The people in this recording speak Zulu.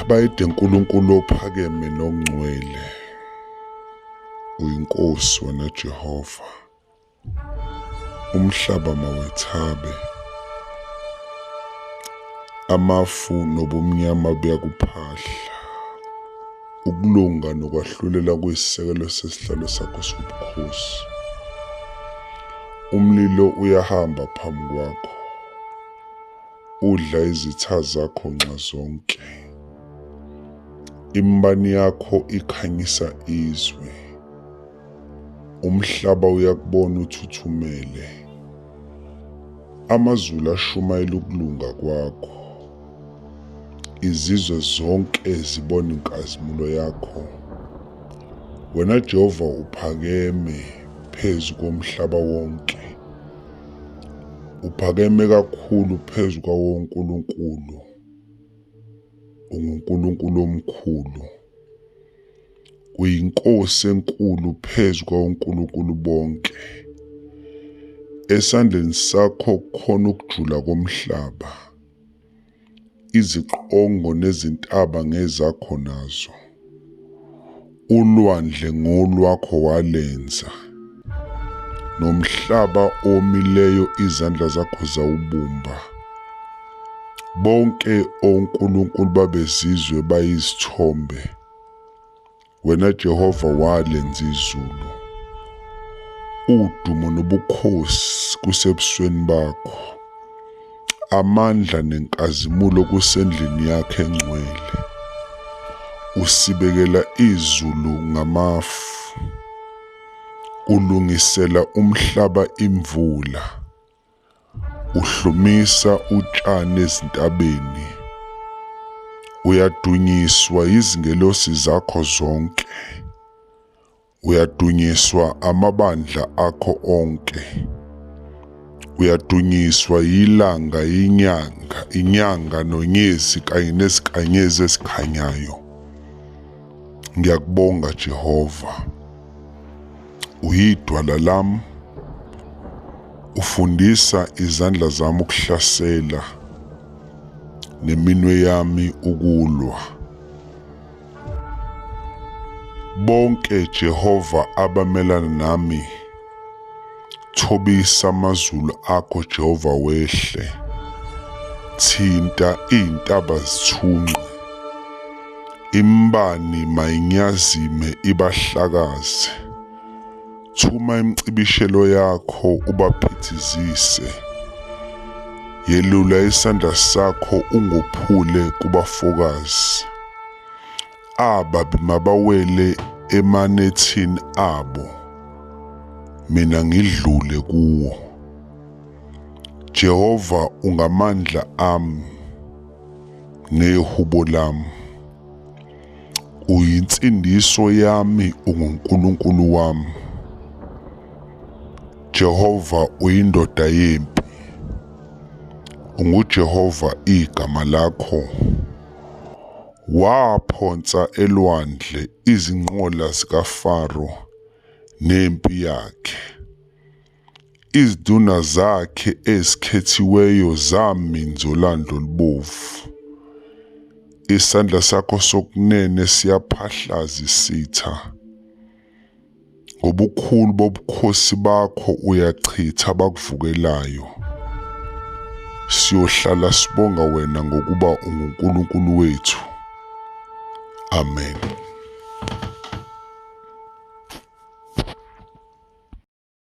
Bayide uNkulunkulu ophakeme nongcwele, uyinkosi wena Jehova. Umhlaba mawethabe, amafu nobumnyama buyakuphahla. Ukulunga nokwahlulela kuyisisekelo sesihlalo sakho sobukhosi. Umlilo uyahamba phambi kwakho, udla izitha zakho nxa zonke. Imbani yakho ikhanyisa izwe, umhlaba uyakubona uthuthumele. Amazulu ashumayela ukulunga kwakho, izizwe zonke zibona inkazimulo yakho. Wena Jehova uphakeme phezu komhlaba wonke, uphakeme kakhulu phezu kwawo uNkulunkulu. UnguNkulunkulu omkhulu, uyinkosi enkulu phezu kwawo uNkulunkulu bonke. Esandleni sakho kukhona ukujula komhlaba, iziqongo nezintaba ngezakho nazo. Ulwandle ngolwakho walenza, nomhlaba omileyo izandla zakho zawubumba. Bonke onkulunkulu babezizwe bayizithombe, wena Jehova walenza izulu. Udumo nobukhosi kusebusweni bakho, amandla nenkazimulo kusendlini yakho engcwele. Usibekela izulu ngamafu, ulungisela umhlaba imvula, uhlumisa utshani ezintabeni. Uyadunyiswa izingelosi zakho zonke, uyadunyiswa amabandla akho onke. Uyadunyiswa ilanga, inyanga nonyezi kanye nezinkanyezi ezikhanyayo. Ngiyakubonga Jehova, uyidwala lami, ufundisa izandla zami ukuhlasela, neminwe yami ukulwa. Bonke Jehova abamelana nami, thobisa amazulu akho Jehova wehle. Thinta iy'ntaba zithunqe, imbani mayinyazime ibahlakaze. Thuma imicibishelo yakho ubaphithizise, yelula isandla sakho ungophule kubafokazi. Ababi mabawele emanethini abo, mina ngidlule kuwo. Jehova ungamandla ami nehubo lami, uyinsindiso yami, unguNkulunkulu wami. Jehova uyindoda yempi, unguJehova igama lakho. Waphonsa elwandle izinqola zikaFaro nempi yakhe. Iziduna zakhe ezikhethiweyo zaminza olwandle olubovu. Isandla sakho sokunene siyaphahlaza isitha. Ngobukhulu bobukhosi bakho uyachitha abakuvukelayo. Siyohlala sibonga wena ngokuba unguNkulunkulu wethu. Amen.